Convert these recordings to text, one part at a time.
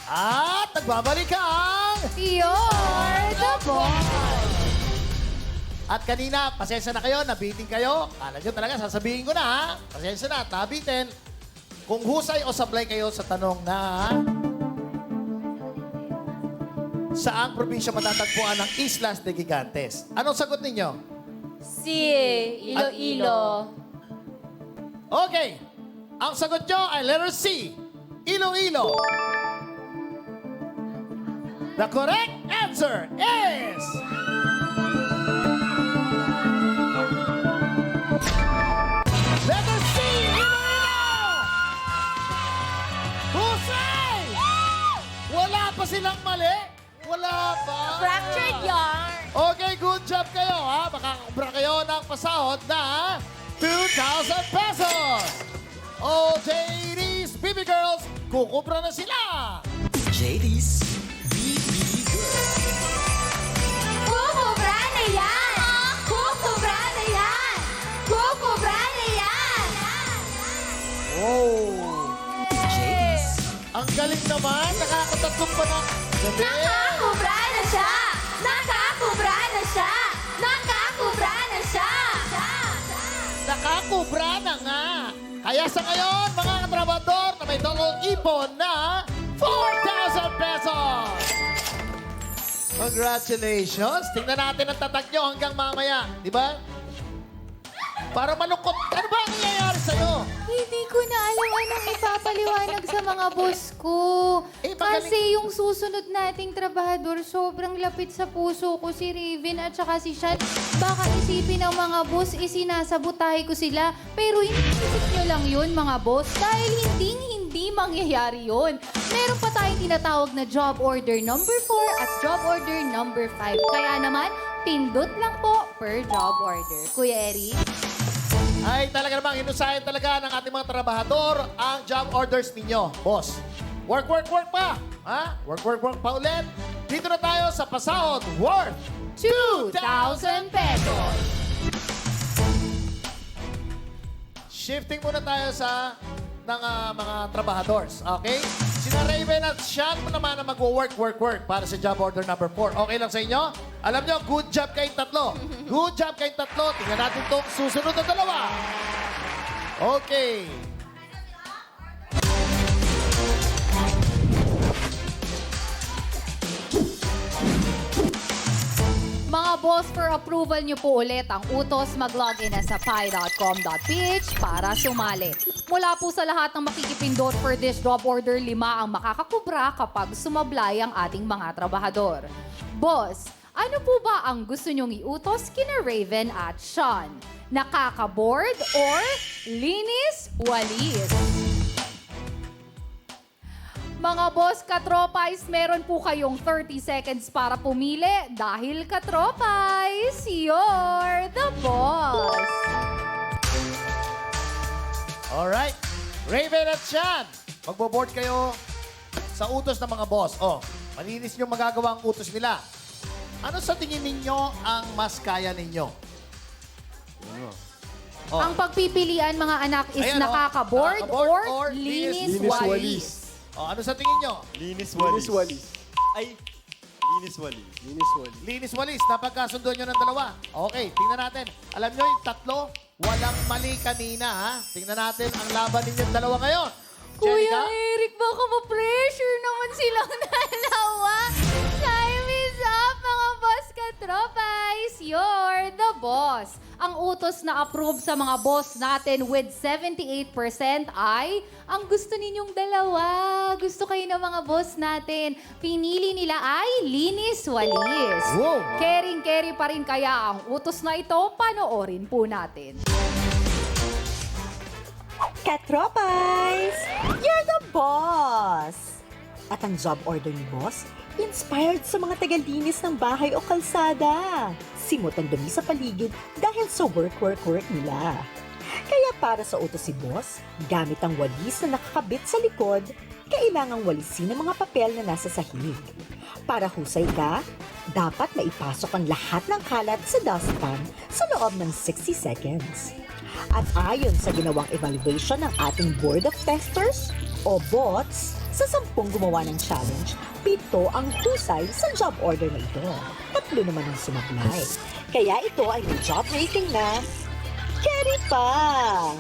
At nagbabalik ang... You're the boss! At kanina, pasensya na kayo, nabitin kayo. Kala nyo talaga, sasabihin ko na ha. Pasensya na, nabitin. Kung husay o sablay kayo sa tanong na... Saang probinsya matatagpuan ng Islas de Gigantes? Anong sagot ninyo? Si Iloilo. Okay. Ang sagot nyo ay letter C. Iloilo. The correct answer is... Letter C! Iloilo! Husay! Wala pa silang mali? Wala pa. Fractured yarn. Okay, good job kayo, ha? Makakubra kayo ng pasahod na 2,000 pesos. Oh, JD's BB Girls, kukubra na sila. JD's BB Girl. Kukubra na yan! Kukubra na yan! Kukubra na yan! Oh, JD's. ang galing naman. Nakakatatlong pa na. Gabi. Nakakubra na siya! Nakakubra na siya! Nakakubra na siya! Nakakubra na nga. Kaya sa ngayon, mga katrabador na may dalawang ipon na 4,000 pesos. Congratulations. Tingnan natin ang tatag nyo hanggang mamaya. Di ba? Para malungkot. Ano ba ang nangyayari sa'yo? Hindi ko na alam anong ipapaliwanag sa mga boss ko. Eh, magaling- Kasi yung susunod nating trabahador, sobrang lapit sa puso ko si Raven at saka si Sean. Baka isipin ng mga boss, isinasabotahe ko sila. Pero iniisip nyo lang yun, mga boss. Dahil hindi mangyayari yun. Meron pa tayong tinatawag na job order number 4 at job order number 5. Kaya naman, pindot lang po per job order. Kuya Eric? Ay, talaga namang hinusayan talaga ng ating mga trabahador ang job orders ninyo, boss. Work, work, work pa! Ha? Work, work, work pa ulit. Dito na tayo sa pasahod worth 2,000 pesos! Shifting muna tayo sa mga trabahadors, okay? Sina Raven at Sean mo naman na mag-work, work, work para sa job order number 4. Okay lang sa inyo? Alam nyo, good job kayong tatlo. Good job kayong tatlo. Tingnan natin itong susunod na dalawa. Okay. Mga boss, for approval nyo po ulit ang utos, mag-login na sa pi.com.ph para sumali. Mula po sa lahat ng makikipindot for this job order, 5 ang makakakubra kapag sumablay ang ating mga trabahador. Boss, ano po ba ang gusto nyong iutos kina Raven at Sean? Nakaka-board or linis walis? Mga boss katropais, meron po kayong 30 seconds para pumili dahil katropais, you're the boss! Alright. Raven at Sean, magbo-board kayo sa utos ng mga boss. Oh, malinis yung magagawa ang utos nila. Ano sa tingin ninyo ang mas kaya ninyo? Oh. Ang pagpipilian mga anak is Ayan, oh. nakaka-board Nakaka-board or or linis linis walis. Oh, ano sa tingin nyo? Linis walis. Ay, linis walis. Linis walis. Linis walis, napagkasunduan nyo ng dalawa. Okay, tingnan natin. Alam nyo yung tatlo, walang mali kanina, ha? Tingnan natin ang laban ninyong dalawa ngayon. Kuya Jenica? Eric, baka ma-pressure naman silang dalawa. Time is up, mga boss katropais. You're the boss. Ang utos na approve sa mga boss natin with 78% ay ang gusto ninyong dalawa. Gusto kayo ng mga boss natin. Pinili nila ay linis walis. Wow. Caring-carry pa rin kaya ang utos na ito. Panoorin po natin. Katropais! You're the boss! At ang job order ni boss, inspired sa mga tagalinis ng bahay o kalsada. Simot ang dumi sa paligid dahil sa work nila. Kaya para sa utos si boss, gamit ang walis na nakakabit sa likod, kailangang walisin ang mga papel na nasa sahig. Para husay ka, dapat maipasok ang lahat ng kalat sa dustpan sa loob ng 60 seconds. At ayon sa ginawang evaluation ng ating Board of Testers o BOTS, Sa 10 gumawa ng challenge, 7 ang husay sa job order na ito. 3 naman ang sumablay. Kaya ito ay may job rating na carry pa.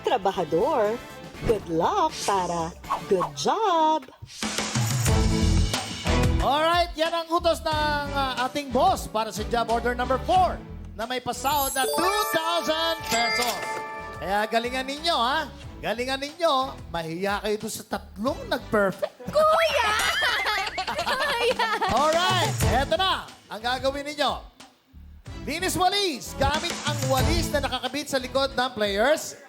Trabahador, good luck para good job. Alright, yan ang utos ng ating boss para sa job order number 4 na may pasahod na 2,000 pesos. Kaya galingan ninyo, ha? Galingan ninyo, mahiya kayo doon sa 3 nag-perfect. Kuya! Alright, eto na. Ang gagawin ninyo. Linis walis. Gamit ang walis na nakakabit sa likod ng players.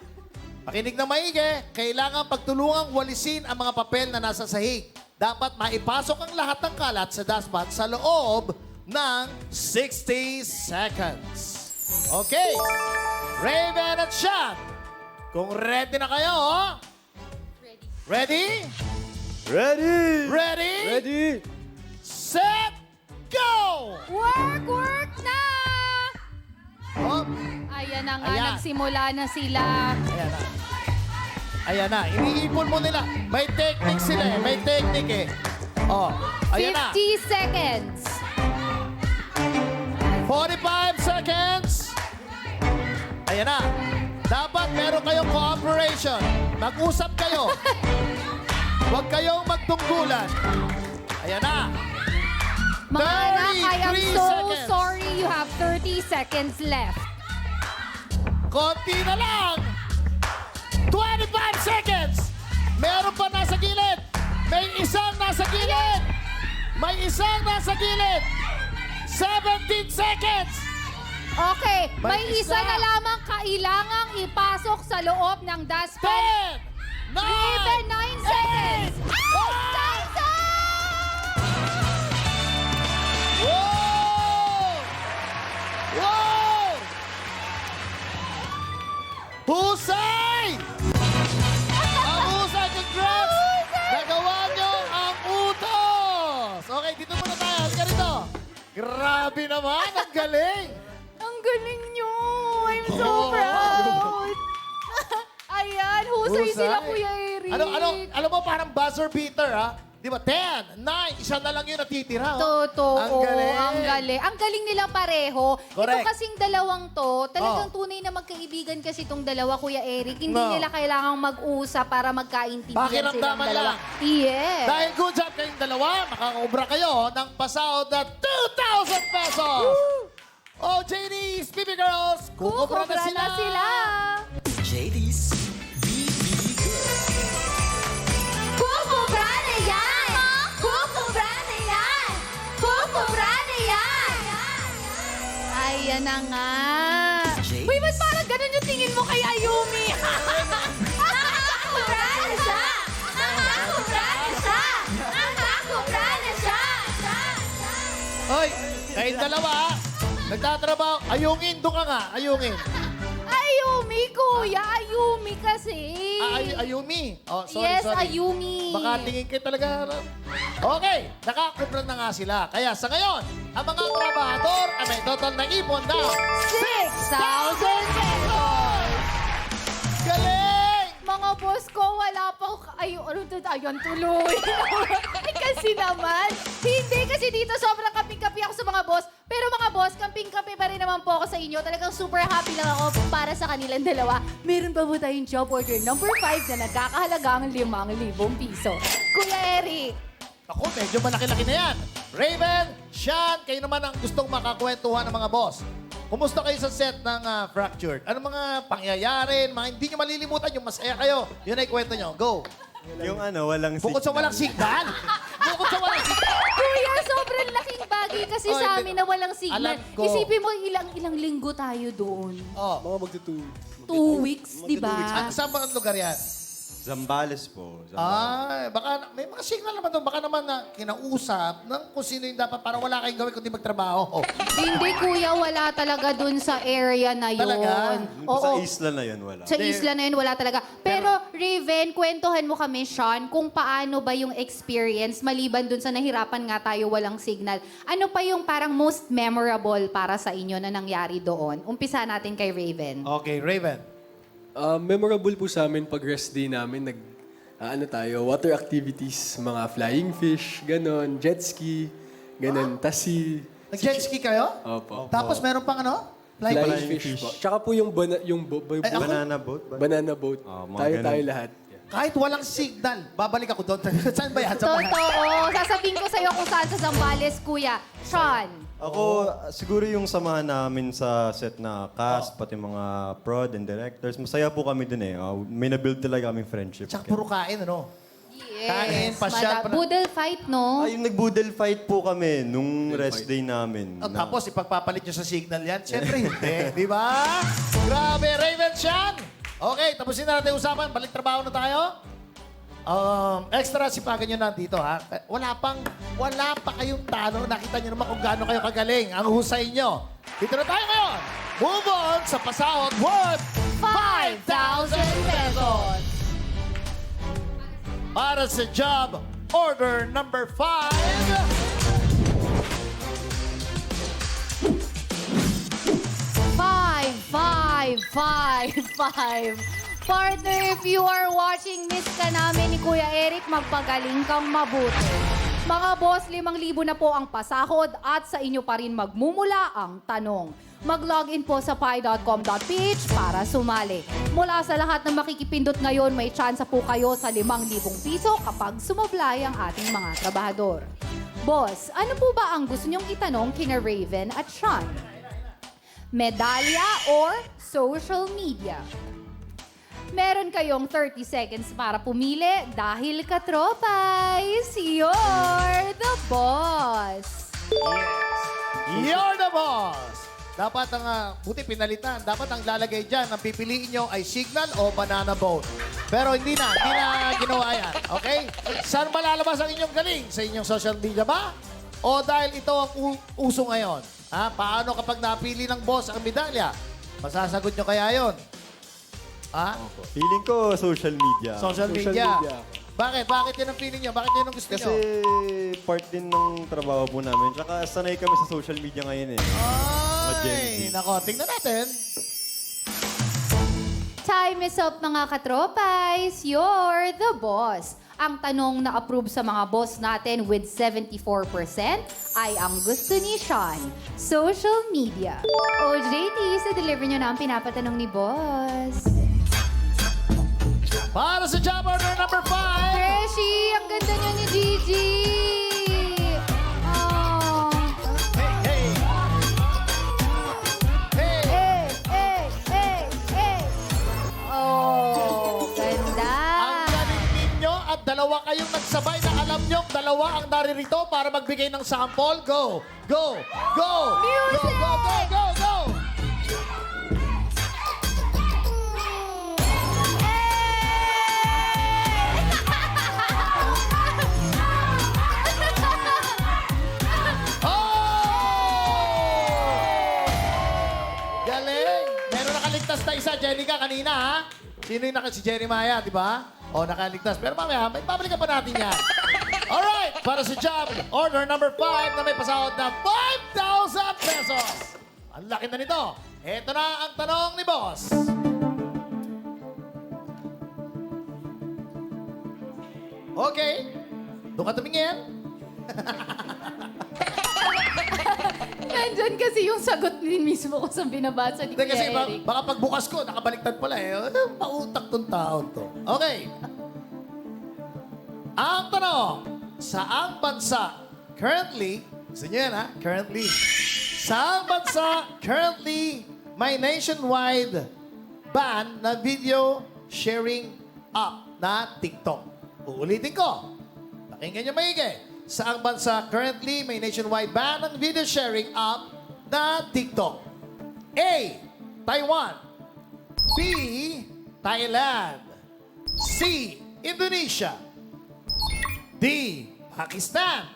Pakinig na maigi. Kailangan pagtulungang walisin ang mga papel na nasa sahig. Dapat maipasok ang lahat ng kalat sa dustpan sa loob ng 60 seconds. Okay. Raven at Sean. Kung ready na kayo, Ready? Ready! Ready? Ready! Set, go! Work na! Oh, Ayan na nga, Ayan. nagsimula na sila. ayan na. Ayan na. Iniipon mo nila. May technique sila eh. May technique eh. Oh, ayan na. 50 seconds. 45 seconds. Ayan na. Dapat meron kayong cooperation. Mag-usap kayo. Huwag kayong magtunggulan. Ayan na. Mga anak, I am 33 so seconds. sorry you have 30 seconds left. Konti na lang. 25 seconds. Meron pa nasa gilid. May isang nasa gilid. May isang nasa gilid. 17 seconds. Okay, may May isa isa. na lamang kailangang ipasok sa loob ng dustpan. 10, 9, Even 9 seconds. Wow! Wow! Husay! Ang husay! Congrats! Nagawa nyo ang utos! Okay, dito muna tayo. Halika rito. Grabe naman! Ang galing! Ang galing nyo! I'm so Oh. proud! Ayan, husay sila, Kuya Eric. Alam mo, parang buzzer beater, ha? Di ba? 10, 9, isa na lang yun natitira. Totoo. Ang galing. Ang galing. Ang galing nila pareho. Correct. Ito kasing dalawang to, talagang Oh. tunay na magkaibigan kasi itong dalawa, Kuya Eric. Hindi No. nila kailangang mag-usap para magkaintindihan silang Pakiramdaman dalawa. lang. Yes. Dahil good job kayong dalawa, makakaubra kayo ng pasahod na 2,000 pesos! Oh, JD's, BB Girls, kukubra Kukubra na sila! na sila. JD's BB Girl. Kukubra na yan! Kukubra na yan! Kukubra na yan! Ayan na nga. James. Uy, ba't parang ganun yung tingin mo kay Ayumi? Nakakubra na siya! Nakakubra na siya! Nakakubra na siya! Hoy, kayong dalawa, nagtatrabaho. Ayungin, doon ka nga. Ayungin. Ayumi, Kuya. Ayumi kasi. Ayumi. Oh, sorry, Yes, sorry. Ayumi. Baka tingin kayo talaga. Okay, nakakubra na nga sila. Kaya sa ngayon, ang mga trabahador ay may total na ipon na 6,000 pesos! Galing! Mga boss ko, wala pa ayan tuloy. Ay, kasi naman. Hindi, kasi dito sobrang kamping-kapi ako sa mga boss. Pero mga boss, kamping-kapi pa rin naman po ako sa inyo. Talagang super happy lang ako para sa kanilang dalawa. Meron pa po tayong job order number 5 na nagkakahalagang 5,000 piso. Kuya Eric, Ako, medyo malaki-laki na yan. Raven, Sean, kayo naman ang gustong makakwentuhan ng mga boss. Kumusta kayo sa set ng Fractured? Ano mga pangyayari, mga hindi nyo malilimutan, yung masaya kayo? Yun ay kwento nyo. Go! Yung walang Bukod sa walang signal. Bukod sa walang signal. Kuya, sobrang laking bagay kasi Oh, sa hindi. amin na walang signal. Alam ko. Isipin mo, ilang linggo tayo doon. Oh. Mga magtutu. 2 weeks, di ba? Saan ba ang lugar yan? Zambales po. Ay, baka may mga signal naman doon. Baka naman na kinausap ng kung sino yung dapat para wala kayong gawin kundi magtrabaho. Oh. Hindi, kuya, wala talaga dun sa area na yun. Talaga? Sa Oo. isla na yun, wala. Sa isla na yun, wala talaga. Pero, Raven, kwentuhan mo kami, Sean, kung paano ba yung experience, maliban dun sa nahirapan nga tayo walang signal. Ano pa yung parang most memorable para sa inyo na nangyari doon? Umpisa natin kay Raven. Okay, Raven. Memorable po sa amin pag rest day namin, ano tayo, water activities, mga flying fish, ganon, jet ski, ganon, tasi. Nag-jet ski kayo? Opo. Tapos meron pang ano? Flying fish po. Tsaka po yung, Ay, ako, Banana boat. banana boat. mga Tayo ganon. lahat. kahit walang signal, babalik ako doon. Saan ba yan? Saan ba yan? Totoo. Sasabihin ko sa'yo kung saan sa Zambales, Kuya. Sean. Ako, siguro yung samahan namin sa set na cast, pati mga prod and directors, masaya po kami dun eh. May na-build talaga kaming friendship. Tsaka puro kain, ano? Kain, Yes. pasyal. Boodle fight, no? Ay, yung nag-boodle fight po kami nung rest day namin. Oh, tapos ipagpapalit nyo sa signal yan? Siyempre hindi, di ba? Grabe, Raven Sean! Okay, tapusin na natin usapan. Balik trabaho na tayo. Extra sipagan nyo nandito, ha? Wala pa kayong talo. Nakita nyo naman kung gaano kayo kagaling. Ang husay nyo. Dito na tayo ngayon. Move on sa pasahod worth 5,000 pesos. para sa job order number 5. 5. Partner, if you are watching, miss ka namin ni Kuya Eric, magpagaling kang mabuti. Mga boss, 5,000 na po ang pasahod at sa inyo pa rin magmumula ang tanong. Mag-login po sa pi.com.ph para sumali. Mula sa lahat ng makikipindot ngayon, may tsansa po kayo sa 5,000 piso kapag sumablay ang ating mga trabahador. Boss, ano po ba ang gusto niyong itanong kina Raven at Sean? Medalya or social media? Meron kayong 30 seconds para pumili dahil katropay, you're the boss. You're the boss! Dapat ang, buti pinalitan, dapat ang lalagay dyan, ang pipiliin nyo ay signal o banana boat. Pero hindi na ginawa yan. Okay? Saan ba lalabas ang inyong galing? Sa inyong social media ba? O dahil ito ang uso ngayon? Ha? Paano kapag napili ng boss ang medalya? Masasagot nyo kaya yon? Ha? Feeling ko social media. Social media. Bakit? Bakit yun ang feeling nyo? Bakit yun ang gusto Kasi nyo? part din ng trabaho po namin. Tsaka sanay kami sa social media ngayon eh. Ay, Gen Z. nako. Tingnan natin. Time is up mga katropays, you're the boss. Ang tanong na approve sa mga boss natin with 74% ay ang gusto ni Sean, social media. O JT, sa deliver nyo na ang pinapatanong ni boss. Para sa job order number 5. Freshy, ang ganda niya ni Gigi. Oh. Hey, hey. Hey. Hey. Oh, ganda. Ang galing ninyo at dalawa kayong nagsabay na alam nyo dalawa ang naririto para magbigay ng sample. Go! Go! Go! Music! Go! Go! Go! Go! Go! Oh! Galing! Meron nakaligtas na isa, Jenica, kanina, ha? Sino yung si Jeremiah, di ba? O, nakaligtas. Pero mamaya, may pabalikan pa natin yan. Alright, para sa job, order number 5 na may pasahod na 5,000 pesos. Ang laki na nito. Ito na ang tanong ni Boss. Okay. Doon ka tumingin. Nandyan kasi yung sagot din mismo ko sa binabasa ni Hindi Kuya kasi Eric. baka pagbukas ko, nakabaliktad pala eh. Mautak tong taon to. Okay. Ang tanong, saang bansa currently, gusto niyo yan ha? Currently. Saang bansa currently may nationwide ban na video sharing app na TikTok? Uulitin ko. Pakinggan niyo maigi. Saang bansa currently may nationwide ban ng video sharing app na TikTok? A. Taiwan. B. Thailand. C. Indonesia. D. Pakistan.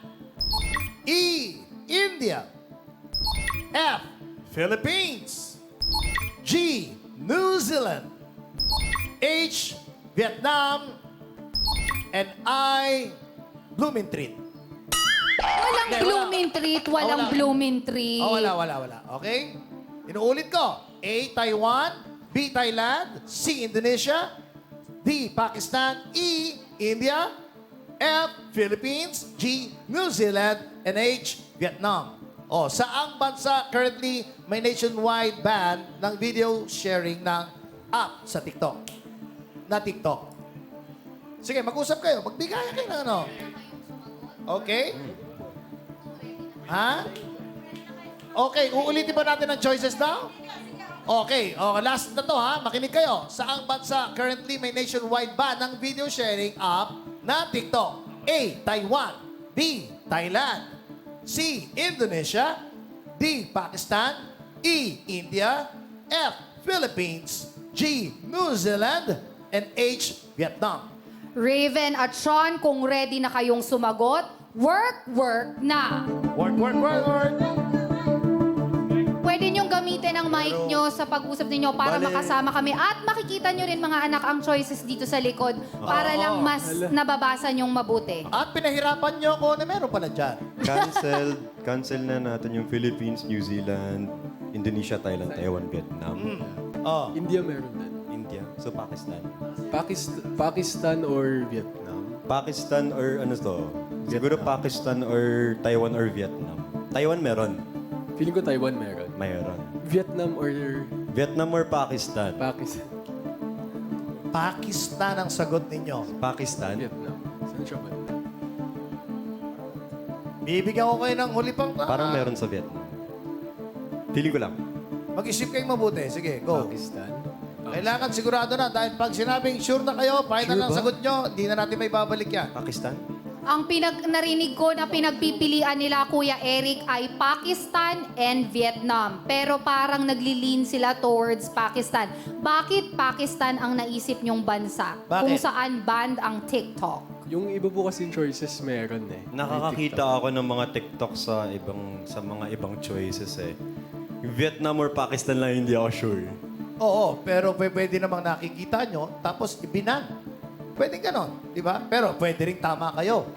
E. India. F. Philippines. G. New Zealand. H. Vietnam. And I. Blumentritt. Walang Hindi, wala. blooming treat, walang wala. blooming tree. Oh, wala. Okay? Inuulit ko. A. Taiwan. B. Thailand. C. Indonesia. D. Pakistan. E. India, F, Philippines, G, New Zealand, and H, Vietnam. O, saang bansa currently may nationwide ban ng video sharing ng app sa TikTok? Na TikTok. Sige, mag-usap kayo. Magbigay kayo ng ano. Okay? Ha? Okay, uulitin ba natin ang choices now? Okay, last na to ha. Makinig kayo. Saang bansa currently may nationwide ban ng video sharing app na TikTok? A. Taiwan. B. Thailand. C. Indonesia. D. Pakistan. E. India. F. Philippines. G. New Zealand. And H. Vietnam. Raven at Sean, kung ready na kayong sumagot, work na! Work. Pwede niyong gamitin ang mic niyo sa pag-usap ninyo para Bale. makasama kami. At makikita niyo rin mga anak ang choices dito sa likod para lang mas nababasa niyong mabuti. At pinahirapan nyo ako na meron pala dyan. Cancel na natin yung Philippines, New Zealand, Indonesia, Thailand, Taiwan, Vietnam, Oh. India meron din. India, so Pakistan. Pakistan or Vietnam? Pakistan or ano to? Siguro Pakistan or Taiwan or Vietnam. Taiwan meron. Feeling ko Taiwan meron. Mayroon. Vietnam or Vietnam or Pakistan? Pakistan? Pakistan ang sagot ninyo. Pakistan? Vietnam. Saan siya ba? Bibigyan ko kayo ng huli pang... Parang meron sa Vietnam. Feeling ko lang. Mag-isip kayong mabuti. Sige, go. Pakistan? Kailangan sigurado na dahil pag sinabing sure na kayo, final Sure ang ba? sagot nyo, hindi na natin may babalik yan. Pakistan? Ang narinig ko na pinagpipilian nila Kuya Eric ay Pakistan and Vietnam. Pero parang naglilin sila towards Pakistan. Bakit Pakistan ang naisip niyong bansa? Bakit? Kung saan banned ang TikTok? Yung iba po kasing choices meron eh. Nakakakita ako ng mga TikTok sa mga ibang choices eh. Yung Vietnam or Pakistan lang hindi ako sure. Oo, pero pwede namang nakikita nyo, tapos ibinan. Pwede ganon, di ba? Pero pwede rin tama kayo.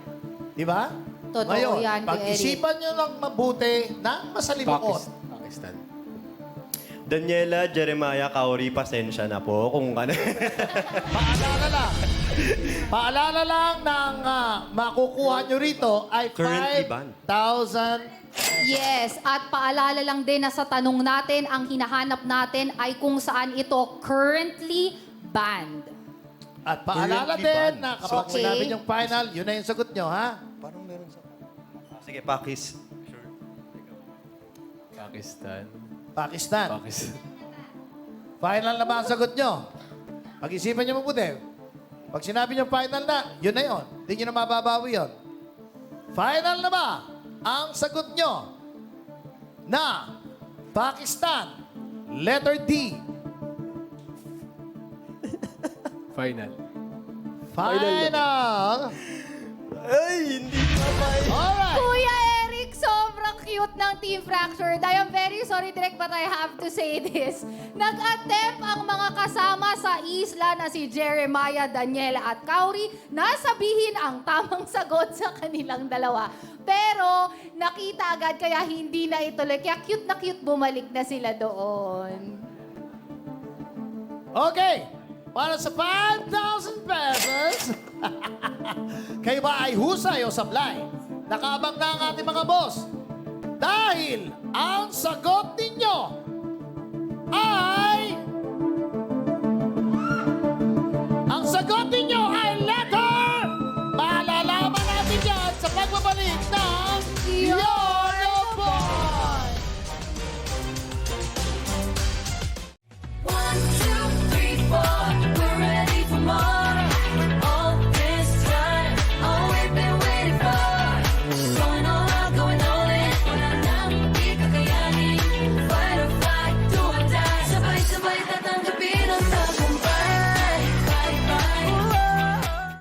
Di ba? Totoo Ngayon, yan, Kuya pag-isipan nyo lang mabuti na masalimuot. Pakistan. Daniela, Jeremiah, Kauri, pasensya na po kung ano. Paalala lang ng makukuha nyo rito ay Currently banned. 5,000. Yes, at paalala lang din na sa tanong natin, ang hinahanap natin ay kung saan ito currently banned. At paalala Currently din banned. na kapag Okay. sinabi yung final, yun na yung sagot nyo, ha? Parang meron sa... Sige, Pakis. Pakistan. Pakistan. Pakistan. Final na ba ang sagot nyo? Pag-isipan nyo mabuti. Pag sinabi nyo final na, yun na yun. Hindi nyo na mababawi yun. Final na ba ang sagot nyo na Pakistan, letter D. Final. Final. Ay, hindi na Alright. Kuya Eric, sobrang cute ng Team Fractured. I am very sorry, Direk, but I have to say this. Nag-attempt ang mga kasama sa isla na si Jeremiah, Daniela at Kauri na sabihin ang tamang sagot sa kanilang dalawa. Pero nakita agad kaya hindi na ituloy. Kaya cute na cute bumalik na sila doon. Okay. Para sa 5,000 pesos, kayo ba ay husay o sablay? Nakaabang na ang ating mga boss. Dahil ang sagot ninyo ay... Ang sagot ninyo